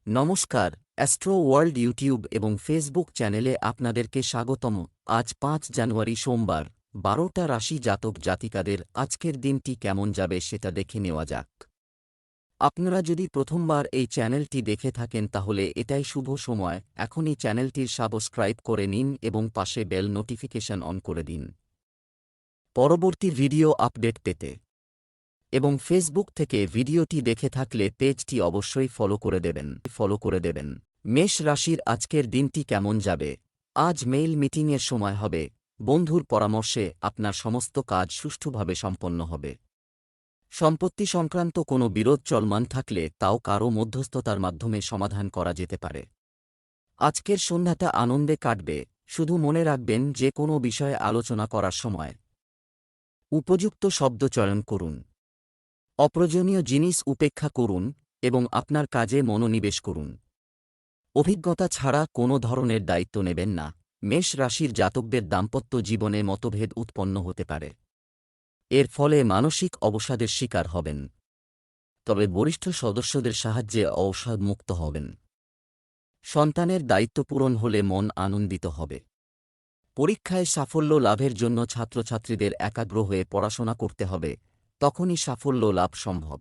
নমস্কার, astro world YouTube এবং Facebook চ্যানেলে আপনাদেরকে স্বাগতম। আজ ৫ জানুয়ারি সোমবার, ১২টা রাশি জাতক জাতিকাদের আজকের দিনটি কেমন যাবে সেটা দেখে নেওয়া যাক। আপনারা যদি প্রথমবার এই চ্যানেলটি দেখে থাকেন তাহলে এটাই শুভ সময়, এখনই চ্যানেলটির সাবস্ক্রাইব করে নিন এবং পাশে বেল নোটিফিকেশন অন করে দিন পরবর্তী ভিডিও আপডেট পেতে। এবং ফেসবুক থেকে ভিডিওটি দেখে থাকলে পেজটি অবশ্যই ফলো করে দেবেন। মেষ রাশির আজকের দিনটি কেমন যাবে? আজ মেইল মিটিংয়ের সময় হবে। বন্ধুর পরামর্শে আপনার সমস্ত কাজ সুষ্ঠুভাবে সম্পন্ন হবে। সম্পত্তি সংক্রান্ত কোনো বিরোধ চলমান থাকলে তাও কারও মধ্যস্থতার মাধ্যমে সমাধান করা যেতে পারে। আজকের সন্ধ্যাটা আনন্দে কাটবে। শুধু মনে রাখবেন যে কোনো বিষয়ে আলোচনা করার সময় উপযুক্ত শব্দ চয়ন করুন। অপ্রয়োজনীয় জিনিস উপেক্ষা করুন এবং আপনার কাজে মনোনিবেশ করুন। অভিজ্ঞতা ছাড়া কোনো ধরনের দায়িত্ব নেবেন না। মেষ রাশির জাতকদের দাম্পত্য জীবনে মতভেদ উৎপন্ন হতে পারে। এর ফলে মানসিক অবসাদের শিকার হবেন। তবে বরিষ্ঠ সদস্যদের সাহায্যে অবসাদমুক্ত হবেন। সন্তানের দায়িত্ব পূরণ হলে মন আনন্দিত হবে। পরীক্ষায় সাফল্য লাভের জন্য ছাত্রছাত্রীদের একাগ্র হয়ে পড়াশোনা করতে হবে, তখনই সাফল্য লাভ সম্ভব।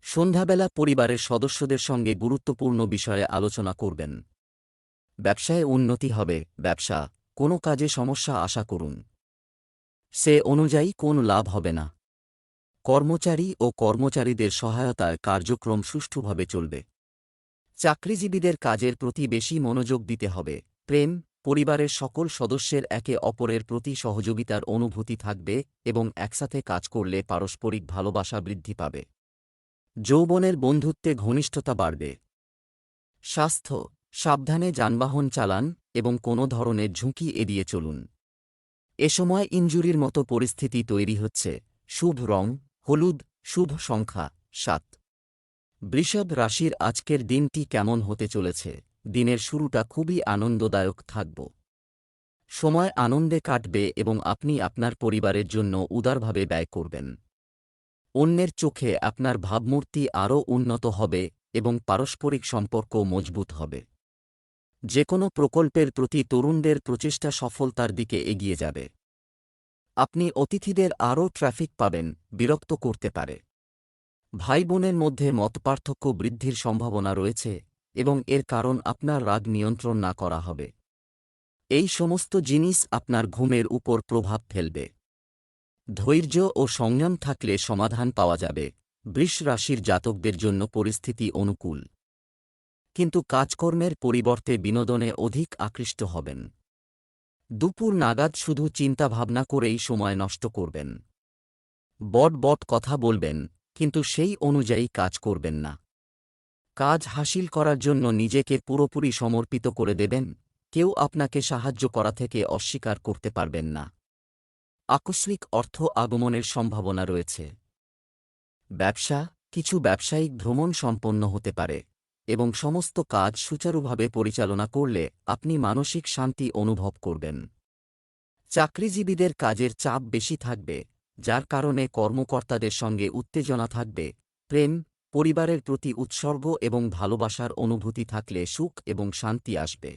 সন্ধ্যাবেলা পরিবারের সদস্যদের সঙ্গে গুরুত্বপূর্ণ বিষয়ে আলোচনা করবেন। ব্যবসায় উন্নতি হবে। ব্যবসা, কোনো কাজে সমস্যা আশা করুন। সে অনুযায়ী কোনো লাভ হবে না। কর্মচারী ও কর্মচারীদের সহায়তায় কার্যক্রম সুষ্ঠুভাবে চলবে। চাকরিজীবীদের কাজের প্রতি বেশি মনোযোগ দিতে হবে। প্রেম, পরিবারের সকল সদস্যের একে অপরের প্রতি সহযোগিতার অনুভূতি থাকবে এবং একসাথে কাজ করলে পারস্পরিক ভালোবাসা বৃদ্ধি পাবে। যৌবনের বন্ধুত্বে ঘনিষ্ঠতা বাড়বে। স্বাস্থ্য, সাবধানে যানবাহন চালান এবং কোনো ধরনের ঝুঁকি এড়িয়ে চলুন। এ সময় ইনজুরির মতো পরিস্থিতি তৈরি হচ্ছে। শুভ রং হলুদ, শুভ সংখ্যা ৭। বৃষভ রাশির আজকের দিনটি কেমন হতে চলেছে? দিনের শুরুটা খুবই আনন্দদায়ক থাকব। সময় আনন্দে কাটবে এবং আপনি আপনার পরিবারের জন্য উদারভাবে ব্যয় করবেন। অন্যের চোখে আপনার ভাবমূর্তি আরও উন্নত হবে এবং পারস্পরিক সম্পর্ক মজবুত হবে। যে কোনো প্রকল্পের প্রতি তরুণদের প্রচেষ্টা সফলতার দিকে এগিয়ে যাবে। আপনি অতিথিদের আরও ট্রাফিক পাবেন, বিরক্ত করতে পারে। ভাই বোনের মধ্যে মতপার্থক্য বৃদ্ধির সম্ভাবনা রয়েছে এবং এর কারণ আপনার রাগ নিয়ন্ত্রণ না করা হবে। এই সমস্ত জিনিস আপনার ঘুমের উপর প্রভাব ফেলবে। ধৈর্য ও সংযম থাকলে সমাধান পাওয়া যাবে। বৃষ রাশির জাতকদের জন্য পরিস্থিতি অনুকূল, কিন্তু কাজকর্মের পরিবর্তে বিনোদনে অধিক আকৃষ্ট হবেন। দুপুর নাগাদ শুধু চিন্তাভাবনা করেই সময় নষ্ট করবেন। বট কথা বলবেন, কিন্তু সেই অনুযায়ী কাজ করবেন না। কাজ হাসিল করার জন্য নিজেকে পুরোপুরি সমর্পিত করে দেবেন। কেউ আপনাকে সাহায্য করা থেকে অস্বীকার করতে পারবেন না। আকস্মিক অর্থ আগমনের সম্ভাবনা রয়েছে। ব্যবসা, কিছু ব্যবসায়িক ভ্রমণ সম্পন্ন হতে পারে এবং সমস্ত কাজ সুচারুভাবে পরিচালনা করলে আপনি মানসিক শান্তি অনুভব করবেন। চাকরিজীবীদের কাজের চাপ বেশি থাকবে, যার কারণে কর্মকর্তাদের সঙ্গে উত্তেজনা থাকবে। প্রেম, পরিবারের প্রতি উৎসর্গ এবং ভালোবাসার অনুভূতি থাকলে সুখ এবং শান্তি আসবে।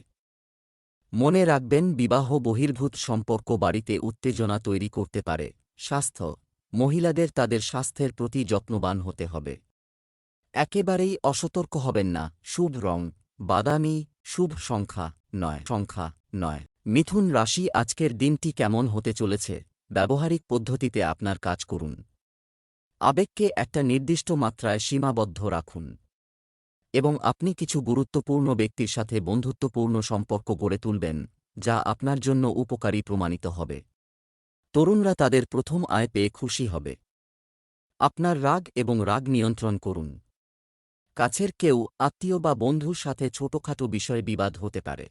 মনে রাখবেন, বিবাহ বহির্ভূত সম্পর্ক বাড়িতে উত্তেজনা তৈরি করতে পারে। স্বাস্থ্য, মহিলাদের তাদের স্বাস্থ্যের প্রতি যত্নবান হতে হবে। একেবারেই অসতর্ক হবেন না। শুভ রং বাদামি, শুভ সংখ্যা ৯। মিথুন রাশি আজকের দিনটি কেমন হতে চলেছে? ব্যবহারিক পদ্ধতিতে আপনার কাজ করুন। আবেগকে একটা নির্দিষ্ট মাত্রায় সীমাবদ্ধ রাখুন এবং আপনি কিছু গুরুত্বপূর্ণ ব্যক্তির সাথে বন্ধুত্বপূর্ণ সম্পর্ক গড়ে তুলবেন, যা আপনার জন্য উপকারী প্রমাণিত হবে। তরুণরা তাদের প্রথম আয় পেয়ে খুশি হবে। আপনার রাগ এবং রাগ নিয়ন্ত্রণ করুন। কাছের কেউ, আত্মীয় বা বন্ধুর সাথে ছোটখাটো বিষয়ে বিবাদ হতে পারে।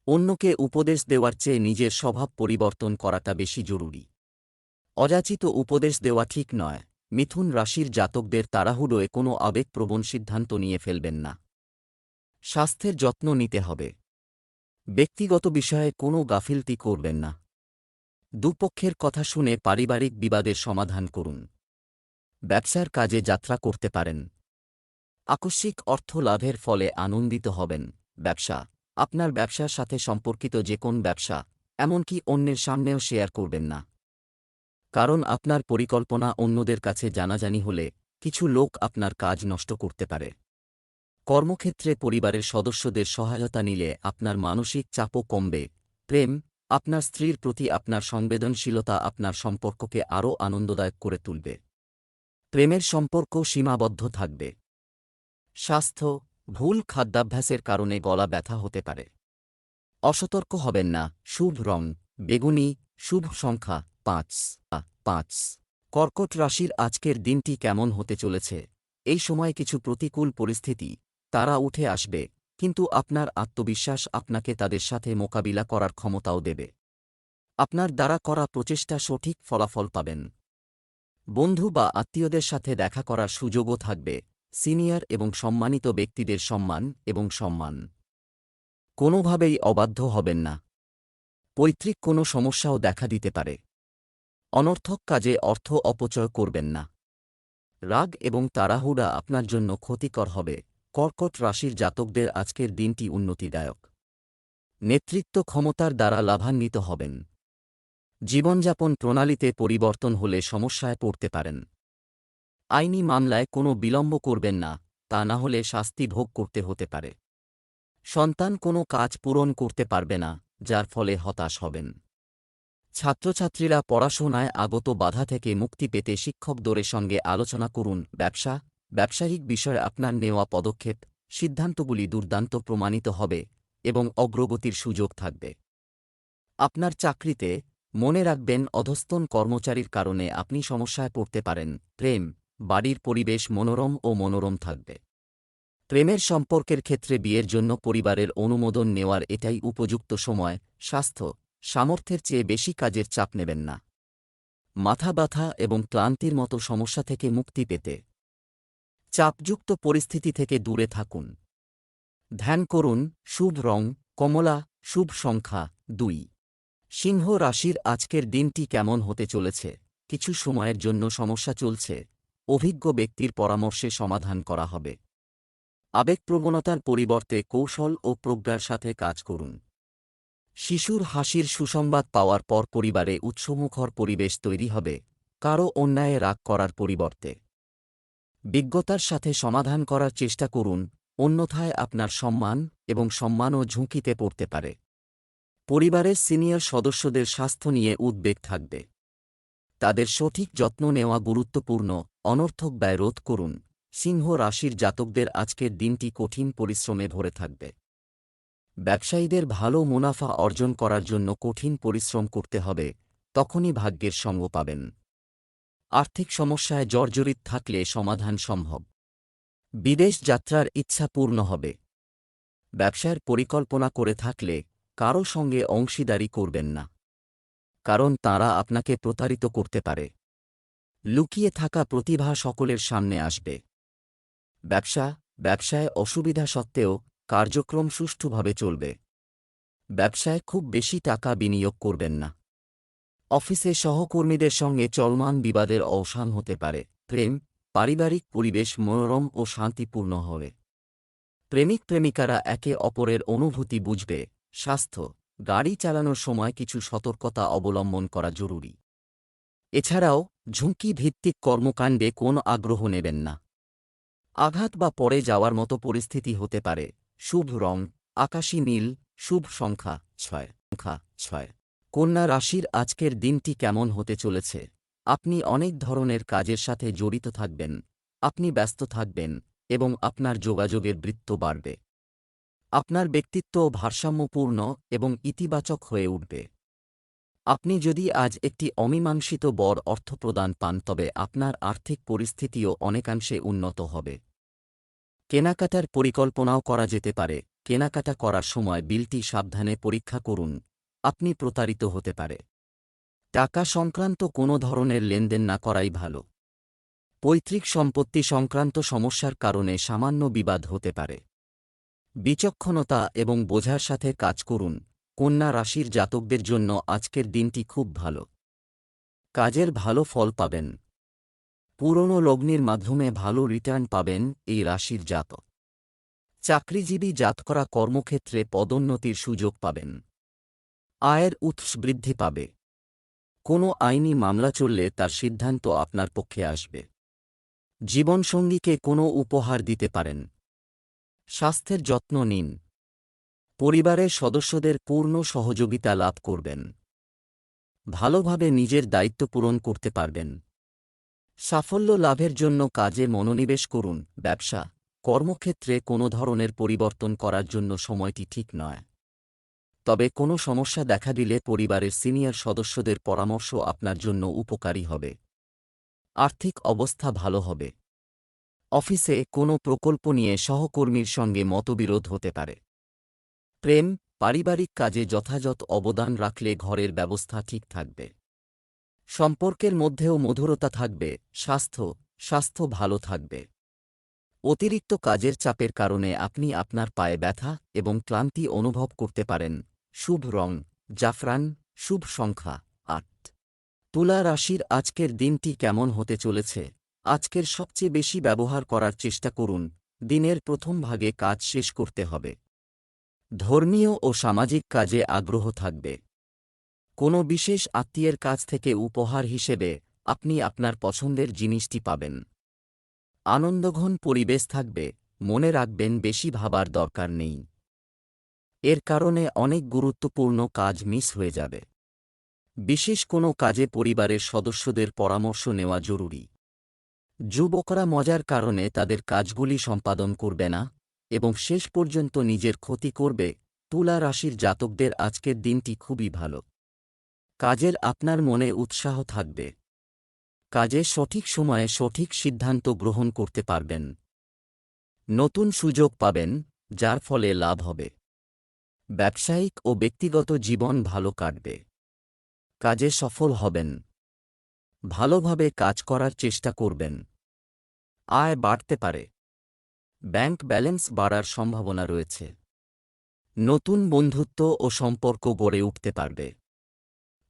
অন্যকে উপদেশ দেওয়ার চেয়ে নিজের স্বভাব পরিবর্তন করাটা বেশি জরুরি। অযাচিত উপদেশ দেওয়া ঠিক নয়। মিথুন রাশির জাতকদের তাড়াহুড়োয় কোনো আবেগপ্রবণ সিদ্ধান্ত নিয়ে ফেলবেন না। স্বাস্থ্যের যত্ন নিতে হবে। ব্যক্তিগত বিষয়ে কোনো গাফিলতি করবেন না। দুপক্ষের কথা শুনে পারিবারিক বিবাদের সমাধান করুন। ব্যবসার কাজে যাত্রা করতে পারেন। আকস্মিক অর্থ লাভের ফলে আনন্দিত হবেন। ব্যবসা, আপনার ব্যবসার সাথে সম্পর্কিত যে কোন ব্যবসা, এমনকি অন্যের সামনেও শেয়ার করবেন না। কারণ আপনার পরিকল্পনা অন্যদের কাছে জানাজানি হলে কিছু লোক আপনার কাজ নষ্ট করতে পারে। কর্মক্ষেত্রে পরিবারের সদস্যদের সহায়তা নিলে আপনার মানসিক চাপও কমবে। প্রেম, আপনার স্ত্রীর প্রতি আপনার সংবেদনশীলতা আপনার সম্পর্ককে আরও আনন্দদায়ক করে তুলবে। প্রেমের সম্পর্ক সীমাবদ্ধ থাকবে। স্বাস্থ্য, ভুল খাদ্যাভ্যাসের কারণে গলা ব্যথা হতে পারে। অসতর্ক হবেন না। শুভ রং বেগুনি, শুভ সংখ্যা 5। কর্কট রাশির আজকের দিনটি কেমন হতে চলেছে? এই সময় কিছু প্রতিকূল পরিস্থিতি তারা উঠে আসবে, কিন্তু আপনার আত্মবিশ্বাস আপনাকে তাদের সাথে মোকাবিলা করার ক্ষমতাও দেবে। আপনার দ্বারা করা প্রচেষ্টা সঠিক ফলাফল পাবেন। বন্ধু বা আত্মীয়দের সাথে দেখা করার সুযোগও থাকবে। সিনিয়র এবং সম্মানিত ব্যক্তিদের সম্মান কোনোভাবেই অবাধ্য হবেন না। পৈতৃক কোনো সমস্যাও দেখা দিতে পারে। অনর্থক কাজে অর্থ অপচয় করবেন না। রাগ এবং তাড়াহুড়া আপনার জন্য ক্ষতিকর হবে। কর্কট রাশির জাতকদের আজকের দিনটি উন্নতিদায়ক। নেতৃত্ব ক্ষমতার দ্বারা লাভান্বিত হবেন। জীবনযাপন প্রণালীতে পরিবর্তন হলে সমস্যায় পড়তে পারেন। আইনি মামলায় কোনো বিলম্ব করবেন না, তা না হলে শাস্তি ভোগ করতে হতে পারে। সন্তান কোনো কাজ পূরণ করতে পারবে না, যার ফলে হতাশ হবেন। ছাত্রছাত্রীরা পড়াশোনায় আগত বাধা থেকে মুক্তি পেতে শিক্ষকদের সঙ্গে আলোচনা করুন। ব্যবসায়িক বিষয়ে আপনার নেওয়া পদক্ষেপ, সিদ্ধান্তগুলি দুর্দান্ত প্রমাণিত হবে এবং অগ্রগতির সুযোগ থাকবে। আপনার চাকরিতে মনে রাখবেন, অধস্তন কর্মচারীর কারণে আপনি সমস্যায় পড়তে পারেন। প্রেম, বাড়ির পরিবেশ মনোরম থাকবে। প্রেমের সম্পর্কের ক্ষেত্রে বিয়ের জন্য পরিবারের অনুমোদন নেওয়ার এটাই উপযুক্ত সময়। স্বাস্থ্য, সামর্থ্যের চেয়ে বেশি কাজের চাপ নেবেন না। মাথা ব্যথা এবং ক্লান্তির মতো সমস্যা থেকে মুক্তি পেতে চাপযুক্ত পরিস্থিতি থেকে দূরে থাকুন। ধ্যান করুন। শুভ রং কমলা, শুভ সংখ্যা 2। সিংহ রাশির আজকের দিনটি কেমন হতে চলেছে? কিছু সময়ের জন্য সমস্যা চলছে, অভিজ্ঞ ব্যক্তির পরামর্শে সমাধান করা হবে। আবেগপ্রবণতার পরিবর্তে কৌশল ও প্রজ্ঞার সাথে কাজ করুন। শিশুর হাসির সুসংবাদ পাওয়ার পর পরিবারে উৎসমুখর পরিবেশ তৈরি হবে। কারও অন্যায়ে রাগ করার পরিবর্তে বিজ্ঞতার সাথে সমাধান করার চেষ্টা করুন, অন্যথায় আপনার সম্মানও ঝুঁকিতে পড়তে পারে। পরিবারের সিনিয়র সদস্যদের স্বাস্থ্য নিয়ে উদ্বেগ থাকবে। তাদের সঠিক যত্ন নেওয়া গুরুত্বপূর্ণ। অনর্থক ব্যয় রোধ করুন। সিংহ রাশির জাতকদের আজকের দিনটি কঠিন পরিশ্রমে ভরে থাকবে। ব্যবসায়ীদের ভালো মুনাফা অর্জন করার জন্য কঠিন পরিশ্রম করতে হবে, তখনই ভাগ্যের সঙ্গ পাবেন। আর্থিক সমস্যায় জর্জরিত থাকলে সমাধান সম্ভব। বিদেশ যাত্রার ইচ্ছা পূর্ণ হবে। ব্যবসার পরিকল্পনা করে থাকলে কারও সঙ্গে অংশীদারি করবেন না, কারণ তারা আপনাকে প্রতারিত করতে পারে। লুকিয়ে থাকা প্রতিভা সকলের সামনে আসবে। ব্যবসায় অসুবিধা সত্ত্বেও কার্যক্রম সুষ্ঠুভাবে চলবে। ব্যবসায় খুব বেশি টাকা বিনিয়োগ করবেন না। অফিসে সহকর্মীদের সঙ্গে চলমান বিবাদের অবসান হতে পারে। প্রেম, পারিবারিক পরিবেশ মনোরম ও শান্তিপূর্ণ হবে। প্রেমিক প্রেমিকারা একে অপরের অনুভূতি বুঝবে। স্বাস্থ্য, গাড়ি চালানোর সময় কিছু সতর্কতা অবলম্বন করা জরুরি। এছাড়াও ঝুঁকি ভিত্তিক কর্মকাণ্ডে কোনো আগ্রহ নেবেন না। আঘাত বা পড়ে যাওয়ার মতো পরিস্থিতি হতে পারে। শুভ রং আকাশী নীল, শুভ সংখ্যা 6। কন্যা রাশির আজকের দিনটি কেমন হতে চলেছে? আপনি অনেক ধরনের কাজের সাথে জড়িত থাকবেন। আপনি ব্যস্ত থাকবেন এবং আপনার যোগাযোগের বৃত্ত বাড়বে। আপনার ব্যক্তিত্ব ভারসাম্যপূর্ণ এবং ইতিবাচক হয়ে উঠবে। আপনি যদি আজ একটি অমীমাংসিত বড় অর্থপ্রদান পান, তবে আপনার আর্থিক পরিস্থিতিও অনেকাংশে উন্নত হবে। কেনাকাটার পরিকল্পনাও করা যেতে পারে। কেনাকাটা করার সময় বিলটি সাবধানে পরীক্ষা করুন, আপনি প্রতারিত হতে পারে। টাকা সংক্রান্ত কোনো ধরনের লেনদেন না করাই ভালো। পৈতৃক সম্পত্তি সংক্রান্ত সমস্যার কারণে সামান্য বিবাদ হতে পারে। বিচক্ষণতা এবং বোঝার সাথে কাজ করুন। কন্যা রাশির জাতকদের জন্য আজকের দিনটি খুব ভালো। কাজের ভালো ফল পাবেন। পুরনো লগ্নির মাধ্যমে ভালো রিটার্ন পাবেন এই রাশির জাতক। চাকরিজীবী জাতকরা কর্মক্ষেত্রে পদোন্নতির সুযোগ পাবেন। আয়ের উৎস বৃদ্ধি পাবে। কোনো আইনি মামলা চললে তার সিদ্ধান্ত আপনার পক্ষে আসবে। জীবনসঙ্গীকে কোনো উপহার দিতে পারেন। স্বাস্থ্যের যত্ন নিন। পরিবারের সদস্যদের পূর্ণ সহযোগিতা লাভ করবেন। ভালোভাবে নিজের দায়িত্ব পূরণ করতে পারবেন। সাফল্য লাভের জন্য কাজে মনোনিবেশ করুন। ব্যবসা, কর্মক্ষেত্রে কোনো ধরনের পরিবর্তন করার জন্য সময়টি ঠিক নয়। তবে কোনো সমস্যা দেখা দিলে পরিবারের সিনিয়র সদস্যদের পরামর্শ আপনার জন্য উপকারী হবে। আর্থিক অবস্থা ভালো হবে। অফিসে কোনো প্রকল্প নিয়ে সহকর্মীর সঙ্গে মতবিরোধ হতে পারে। প্রেম, পারিবারিক কাজে যথাযথ অবদান রাখলে ঘরের ব্যবস্থা ঠিক থাকবে। সম্পর্কের মধ্যেও মধুরতা থাকবে। স্বাস্থ্য ভালো থাকবে। অতিরিক্ত কাজের চাপের কারণে আপনি আপনার পায়ে ব্যথা এবং ক্লান্তি অনুভব করতে পারেন। শুভ রং জাফরান, শুভ সংখ্যা ৮। তুলা রাশির আজকের দিনটি কেমন হতে চলেছে? আজকের সবচেয়ে বেশি ব্যবহার করার চেষ্টা করুন। দিনের প্রথম ভাগে কাজ শেষ করতে হবে। ধর্মীয় ও সামাজিক কাজে আগ্রহ থাকবে। কোনো বিশেষ আত্মীয়ের কাছ থেকে উপহার হিসেবে আপনি আপনার পছন্দের জিনিসটি পাবেন। আনন্দঘন পরিবেশ থাকবে। মনে রাখবেন, বেশি ভাবার দরকার নেই। এর কারণে অনেক গুরুত্বপূর্ণ কাজ মিস হয়ে যাবে। বিশেষ কোনো কাজে পরিবারের সদস্যদের পরামর্শ নেওয়া জরুরি। যুবকরা মজার কারণে তাদের কাজগুলি সম্পাদন করবে না এবং শেষ পর্যন্ত নিজের ক্ষতি করবে। তুলা রাশির জাতকদের আজকের দিনটি খুবই ভালো। কাজের আপনার মনে উৎসাহ থাকবে। কাজে সঠিক সময়ে সঠিক সিদ্ধান্ত গ্রহণ করতে পারবেন। নতুন সুযোগ পাবেন, যার ফলে লাভ হবে। ব্যবসায়িক ও ব্যক্তিগত জীবন ভালো কাটবে। কাজে সফল হবেন। ভালোভাবে কাজ করার চেষ্টা করবেন। আয় বাড়তে পারে। ব্যাংক ব্যালেন্স বাড়ার সম্ভাবনা রয়েছে। নতুন বন্ধুত্ব ও সম্পর্ক গড়ে উঠতে পারবে।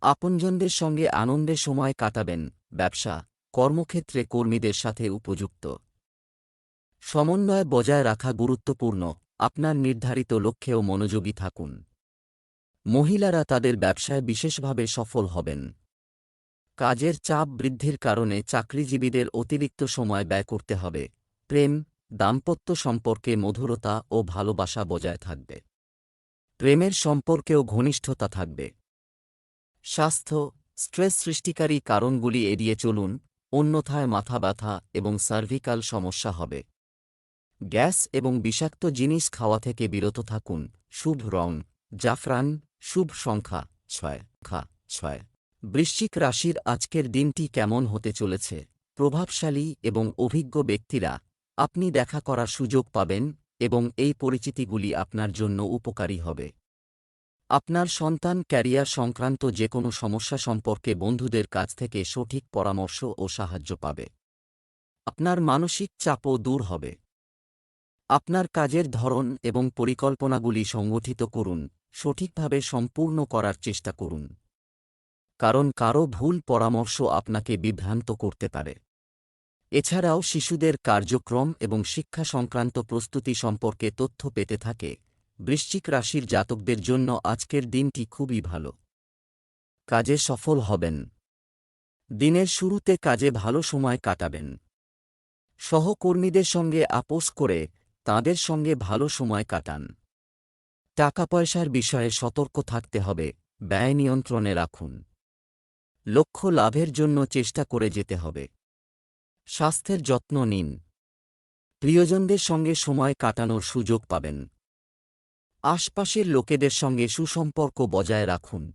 আপনজনদের সঙ্গে আনন্দে সময় কাটাবেন। ব্যবসা, কর্মক্ষেত্রে কর্মীদের সাথে উপযুক্ত সমন্বয় বজায় রাখা গুরুত্বপূর্ণ। আপনার নির্ধারিত লক্ষ্যেও মনোযোগী থাকুন। মহিলারা তাদের ব্যবসায় বিশেষভাবে সফল হবেন। কাজের চাপ বৃদ্ধির কারণে চাকরিজীবীদের অতিরিক্ত সময় ব্যয় করতে হবে। প্রেম, দাম্পত্য সম্পর্কে মধুরতা ও ভালোবাসা বজায় থাকবে। প্রেমের সম্পর্কেও ঘনিষ্ঠতা থাকবে। স্বাস্থ্য, স্ট্রেস সৃষ্টিকারী কারণগুলি এড়িয়ে চলুন, অন্যথায় মাথা ব্যথা এবং সার্ভিকাল সমস্যা হবে। গ্যাস এবং বিষাক্ত জিনিস খাওয়া থেকে বিরত থাকুন। শুভ রং জাফরান, শুভ সংখ্যা 6। বৃশ্চিক রাশির আজকের দিনটি কেমন হতে চলেছে? প্রভাবশালী এবং অভিজ্ঞ ব্যক্তিরা আপনি দেখা করার সুযোগ পাবেন এবং এই পরিচিতিগুলি আপনার জন্য উপকারী হবে। আপনার সন্তান ক্যারিয়ার সংক্রান্ত যে কোনো সমস্যা সম্পর্কে বন্ধুদের কাছ থেকে সঠিক পরামর্শ ও সাহায্য পাবে। আপনার মানসিক চাপও দূর হবে। আপনার কাজের ধরন এবং পরিকল্পনাগুলি সংগঠিত করুন, সঠিকভাবে সম্পূর্ণ করার চেষ্টা করুন। কারণ কারও ভুল পরামর্শ আপনাকে বিভ্রান্ত করতে পারে। এছাড়াও শিশুদের কার্যক্রম এবং শিক্ষা সংক্রান্ত প্রস্তুতি সম্পর্কে তথ্য পেতে থাকে। বৃশ্চিক রাশির জাতকদের জন্য আজকের দিনটি খুবই ভালো। কাজে সফল হবেন। দিনের শুরুতে কাজে ভালো সময় কাটাবেন। সহকর্মীদের সঙ্গে আপোস করে তাঁদের সঙ্গে ভালো সময় কাটান। টাকা পয়সার বিষয়ে সতর্ক থাকতে হবে। ব্যয় নিয়ন্ত্রণে রাখুন। লক্ষ্য লাভের জন্য চেষ্টা করে যেতে হবে। স্বাস্থ্যের যত্ন নিন। প্রিয়জনদের সঙ্গে সময় কাটানোর সুযোগ পাবেন। আশপাশের লোকেদের সঙ্গে সুসম্পর্ক বজায় রাখুন।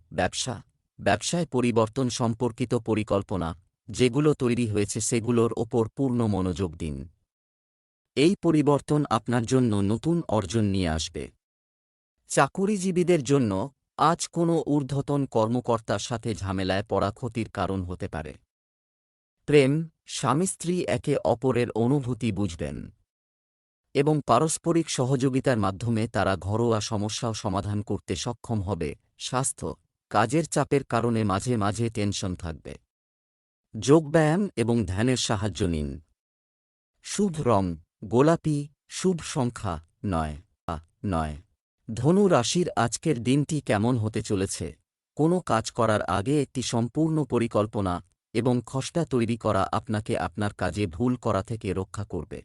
ব্যবসায় পরিবর্তন সম্পর্কিত পরিকল্পনা যেগুলো তৈরি হয়েছে সেগুলোর ওপর পূর্ণ মনোযোগ দিন। এই পরিবর্তন আপনার জন্য নতুন অর্জন নিয়ে আসবে। চাকুরিজীবীদের জন্য আজ কোনো ঊর্ধ্বতন কর্মকর্তার সাথে ঝামেলায় পড়া ক্ষতির কারণ হতে পারে। প্রেম, স্বামী স্ত্রী একে অপরের অনুভূতি বুঝবেন এবং পারস্পরিক সহযোগিতার মাধ্যমে তারা ঘরোয়া সমস্যাও সমাধান করতে সক্ষম হবে। স্বাস্থ্য, কাজের চাপের কারণে মাঝে মাঝে টেনশন থাকবে। যোগব্যায়াম এবং ধ্যানের সাহায্য নিন। শুভ রং গোলাপি, শুভ সংখ্যা 9। ধনু রাশির আজকের দিনটি কেমন হতে চলেছে? কোনো কাজ করার আগে একটি সম্পূর্ণ পরিকল্পনা এবং খসড়া তৈরি করা আপনাকে আপনার কাজে ভুল করা থেকে রক্ষা করবে।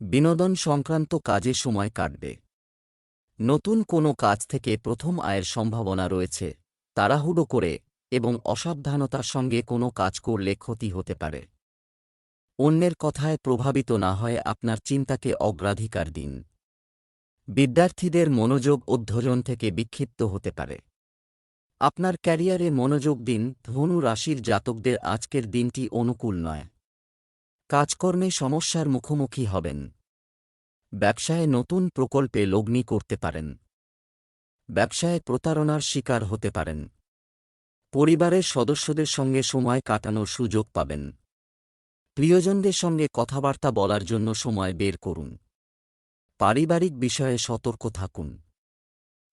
বিনোদন সংক্রান্ত কাজে সময় কাটবে। নতুন কোনো কাজ থেকে প্রথম আয়ের সম্ভাবনা রয়েছে। তাড়াহুড়ো করে এবং অসাবধানতার সঙ্গে কোনো কাজ করলে ক্ষতি হতে পারে। অন্যের কথায় প্রভাবিত না হয়ে আপনার চিন্তাকে অগ্রাধিকার দিন। বিদ্যার্থীদের মনোযোগ অধ্যয়ন থেকে বিক্ষিপ্ত হতে পারে। আপনার ক্যারিয়ারে মনোযোগ দিন। ধনু রাশির জাতকদের আজকের দিনটি অনুকূল নয়। কাজকর্মে সমস্যার মুখোমুখি হবেন। ব্যবসায়ে নতুন প্রকল্পে লগ্নি করতে পারেন। ব্যবসায়ে প্রতারণার শিকার হতে পারেন। পরিবারের সদস্যদের সঙ্গে সময় কাটানোর সুযোগ পাবেন। প্রিয়জনদের সঙ্গে কথাবার্তা বলার জন্য সময় বের করুন। পারিবারিক বিষয়ে সতর্ক থাকুন।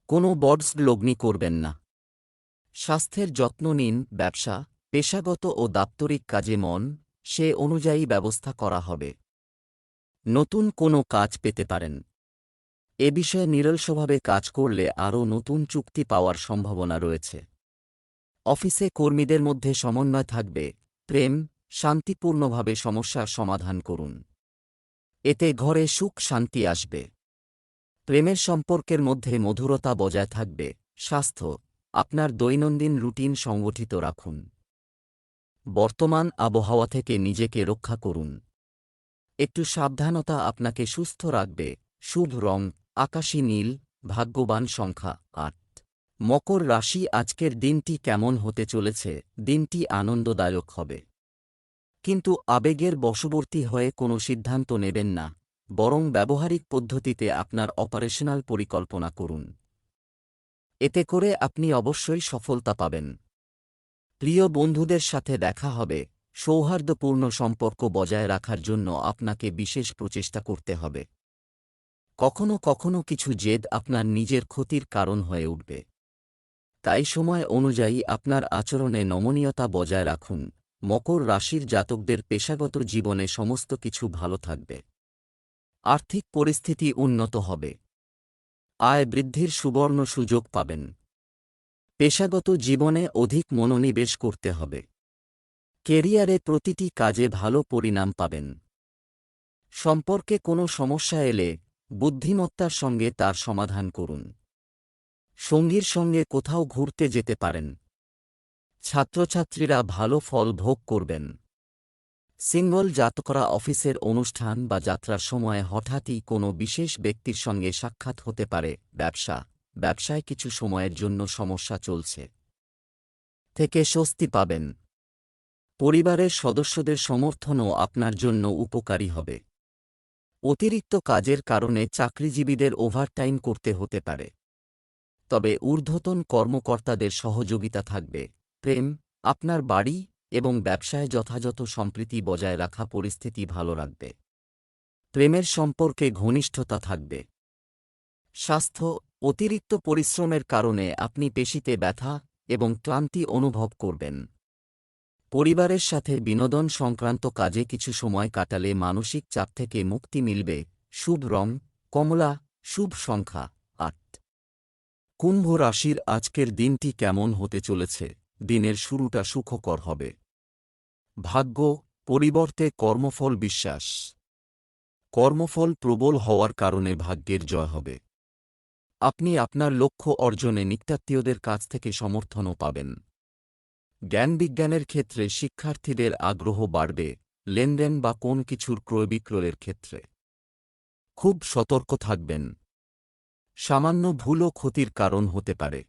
কোনো বডস লগ্নি করবেন না। স্বাস্থ্যের যত্ন নিন। ব্যবসা, পেশাগত ও দাপ্তরিক কাজে মন সে অনুযায়ী ব্যবস্থা করা হবে। নতুন কোনো কাজ পেতে পারেন। এ বিষয়ে নিরলসভাবে কাজ করলে আরও নতুন চুক্তি পাওয়ার সম্ভাবনা রয়েছে। অফিসে কর্মীদের মধ্যে সমন্বয় থাকবে। প্রেম, শান্তিপূর্ণভাবে সমস্যার সমাধান করুন। এতে ঘরে সুখ শান্তি আসবে। প্রেমের সম্পর্কের মধ্যে মধুরতা বজায় থাকবে। স্বাস্থ্য, আপনার দৈনন্দিন রুটিন সংগঠিত রাখুন। বর্তমান আবহাওয়া থেকে নিজেকে রক্ষা করুন। একটু সাবধানতা আপনাকে সুস্থ রাখবে। শুভ রং আকাশী নীল, ভাগ্যবান সংখ্যা 8। মকর রাশি আজকের দিনটি কেমন হতে চলেছে? দিনটি আনন্দদায়ক হবে। কিন্তু আবেগের বশবর্তী হয়ে কোনো সিদ্ধান্ত নেবেন না, বরং ব্যবহারিক পদ্ধতিতে আপনার অপারেশনাল পরিকল্পনা করুন। এতে করে আপনি অবশ্যই সফলতা পাবেন। প্রিয় বন্ধুদের সাথে দেখা হবে। সৌহার্দ্যপূর্ণ সম্পর্ক বজায় রাখার জন্য আপনাকে বিশেষ প্রচেষ্টা করতে হবে। কখনো কখনো কিছু জেদ আপনার নিজের ক্ষতির কারণ হয়ে উঠবে। তাই সময় অনুযায়ী আপনার আচরণে নমনীয়তা বজায় রাখুন। মকর রাশির জাতকদের পেশাগত জীবনে সমস্ত কিছু ভালো থাকবে। আর্থিক পরিস্থিতি উন্নত হবে। আয় বৃদ্ধির সুবর্ণ সুযোগ পাবেন। পেশাগত জীবনে অধিক মনোনিবেশ করতে হবে। কেরিয়ারে প্রতিটি কাজে ভালো পরিণাম পাবেন। সম্পর্কে কোনো সমস্যা এলে বুদ্ধিমত্তার সঙ্গে তার সমাধান করুন। সঙ্গীর সঙ্গে কোথাও ঘুরতে যেতে পারেন। ছাত্রছাত্রীরা ভালো ফল ভোগ করবেন। সিঙ্গল জাতকরা অফিসের অনুষ্ঠান বা যাত্রার সময় হঠাৎই কোনো বিশেষ ব্যক্তির সঙ্গে সাক্ষাৎ হতে পারে। ব্যবসায় কিছু সময়ের জন্য সমস্যা চলছে থেকে স্বস্তি পাবেন। পরিবারের সদস্যদের সমর্থনও আপনার জন্য উপকারী হবে। অতিরিক্ত কাজের কারণে চাকরিজীবীদের ওভারটাইম করতে হতে পারে। তবে ঊর্ধ্বতন কর্মকর্তাদের সহযোগিতা থাকবে। প্রেম, আপনার বাড়ি এবং ব্যবসায় যথাযথ সম্প্রীতি বজায় রাখা পরিস্থিতি ভালো রাখবে। প্রেমের সম্পর্কে ঘনিষ্ঠতা থাকবে। স্বাস্থ্য, অতিরিক্ত পরিশ্রমের কারণে আপনি পেশিতে ব্যথা এবং ক্লান্তি অনুভব করবেন। পরিবারের সাথে বিনোদন সংক্রান্ত কাজে কিছু সময় কাটালে মানসিক চাপ থেকে মুক্তি মিলবে। শুভ রং কমলা, শুভ সংখ্যা 8। কুম্ভ রাশির আজকের দিনটি কেমন হতে চলেছে? দিনের শুরুটা সুখকর হবে। ভাগ্য, পরিবর্তে কর্মফল বিশ্বাস। কর্মফল প্রবল হওয়ার কারণে ভাগ্যের জয় হবে। আপনি আপনার লক্ষ্য অর্জনে নিকটাত্মীয়দের কাছ থেকে সমর্থনও পাবেন। জ্ঞানবিজ্ঞানের ক্ষেত্রে শিক্ষার্থীদের আগ্রহ বাড়বে। লেনদেন বা কোন কিছুর ক্রয় বিক্রয়ের ক্ষেত্রে খুব সতর্ক থাকবেন। সামান্য ভুলও ক্ষতির কারণ হতে পারে।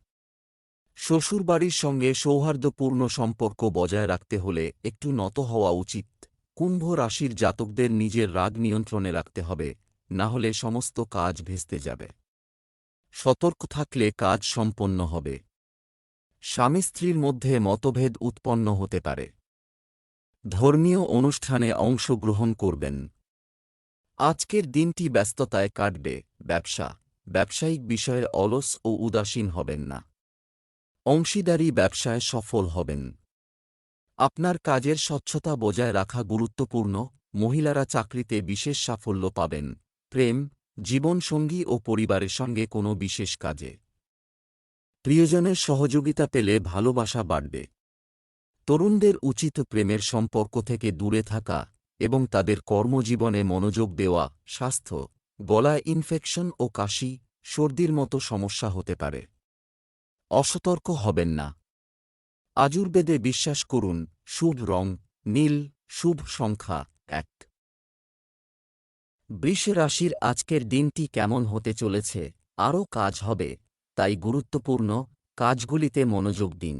শ্বশুরবাড়ির সঙ্গে সৌহার্দ্যপূর্ণ সম্পর্ক বজায় রাখতে হলে একটু নত হওয়া উচিত। কুম্ভ রাশির জাতকদের নিজের রাগ নিয়ন্ত্রণে রাখতে হবে, না হলে সমস্ত কাজ ভেস্তে যাবে। সতর্ক থাকলে কাজ সম্পন্ন হবে। স্বামী স্ত্রীর মধ্যে মতভেদ উৎপন্ন হতে পারে। ধর্মীয় অনুষ্ঠানে অংশগ্রহণ করবেন। আজকের দিনটি ব্যস্ততায় কাটবে। ব্যবসায়িক বিষয়ে অলস ও উদাসীন হবেন না। অংশীদারি ব্যবসায় সফল হবেন। আপনার কাজের স্বচ্ছতা বজায় রাখা গুরুত্বপূর্ণ। মহিলারা চাকরিতে বিশেষ সাফল্য পাবেন। প্রেম, জীবনসঙ্গী ও পরিবারের সঙ্গে কোনো বিশেষ কাজে প্রিয়জনের সহযোগিতা পেলে ভালোবাসা বাড়বে। তরুণদের উচিত প্রেমের সম্পর্ক থেকে দূরে থাকা এবং তাদের কর্মজীবনে মনোযোগ দেওয়া। স্বাস্থ্য, গলায় ইনফেকশন ও কাশি, সর্দির মতো সমস্যা হতে পারে। অসতর্ক হবেন না। আযুর্বেদে বিশ্বাস করুন, শুভ রং নীল, শুভ সংখ্যা 1। বৃষ রাশির আজকের দিনটি কেমন হতে চলেছে? আরও কাজ হবে, তাই গুরুত্বপূর্ণ কাজগুলিতে মনোযোগ দিন।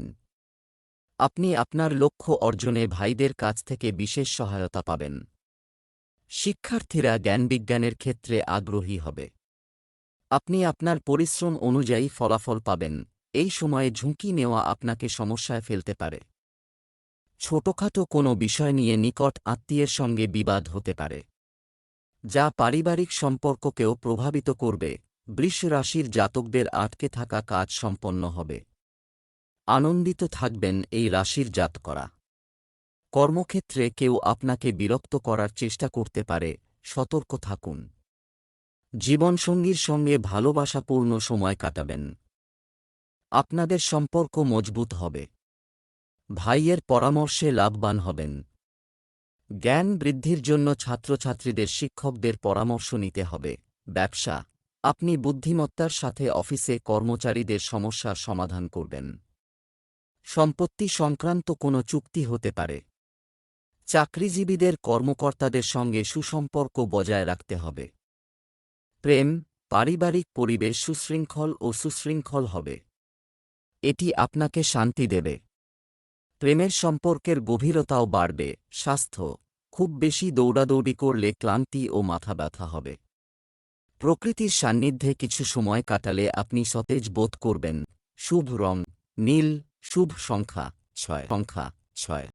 আপনি আপনার লক্ষ্য অর্জনে ভাইদের কাছ থেকে বিশেষ সহায়তা পাবেন। শিক্ষার্থীরা জ্ঞানবিজ্ঞানের ক্ষেত্রে আগ্রহী হবে। আপনি আপনার পরিশ্রম অনুযায়ী ফলাফল পাবেন। এই সময়ে ঝুঁকি নেওয়া আপনাকে সমস্যায় ফেলতে পারে। ছোটখাটো কোনো বিষয় নিয়ে নিকট আত্মীয়ের সঙ্গে বিবাদ হতে পারে, যা পারিবারিক সম্পর্ককেও প্রভাবিত করবে। বৃষ রাশির জাতকদের আটকে থাকা কাজ সম্পন্ন হবে। আনন্দিত থাকবেন এই রাশির জাতকরা। কর্মক্ষেত্রে কেউ আপনাকে বিরক্ত করার চেষ্টা করতে পারে, সতর্ক থাকুন। জীবনসঙ্গীর সঙ্গে ভালোবাসাপূর্ণ সময় কাটাবেন। আপনাদের সম্পর্ক মজবুত হবে। ভাইয়ের পরামর্শে লাভবান হবেন। জ্ঞান বৃদ্ধির জন্য ছাত্রছাত্রীদের শিক্ষকদের পরামর্শ নিতে হবে। ব্যবসা, আপনি বুদ্ধিমত্তার সাথে অফিসে কর্মচারীদের সমস্যার সমাধান করবেন। সম্পত্তি সংক্রান্ত কোনো চুক্তি হতে পারে। চাকরিজীবীদের কর্মকর্তাদের সঙ্গে সুসম্পর্ক বজায় রাখতে হবে। প্রেম, পারিবারিক পরিবেশ সুশৃঙ্খল হবে। এটি আপনাকে শান্তি দেবে। প্রেমের সম্পর্কের গভীরতাও বাড়বে। স্বাস্থ্য, খুব বেশি দৌড়াদৌড়ি করলে ক্লান্তি ও মাথা ব্যথা হবে। প্রকৃতির সান্নিধ্যে কিছু সময় কাটালে আপনি সতেজ বোধ করবেন। শুভ রং নীল, শুভ সংখ্যা 6।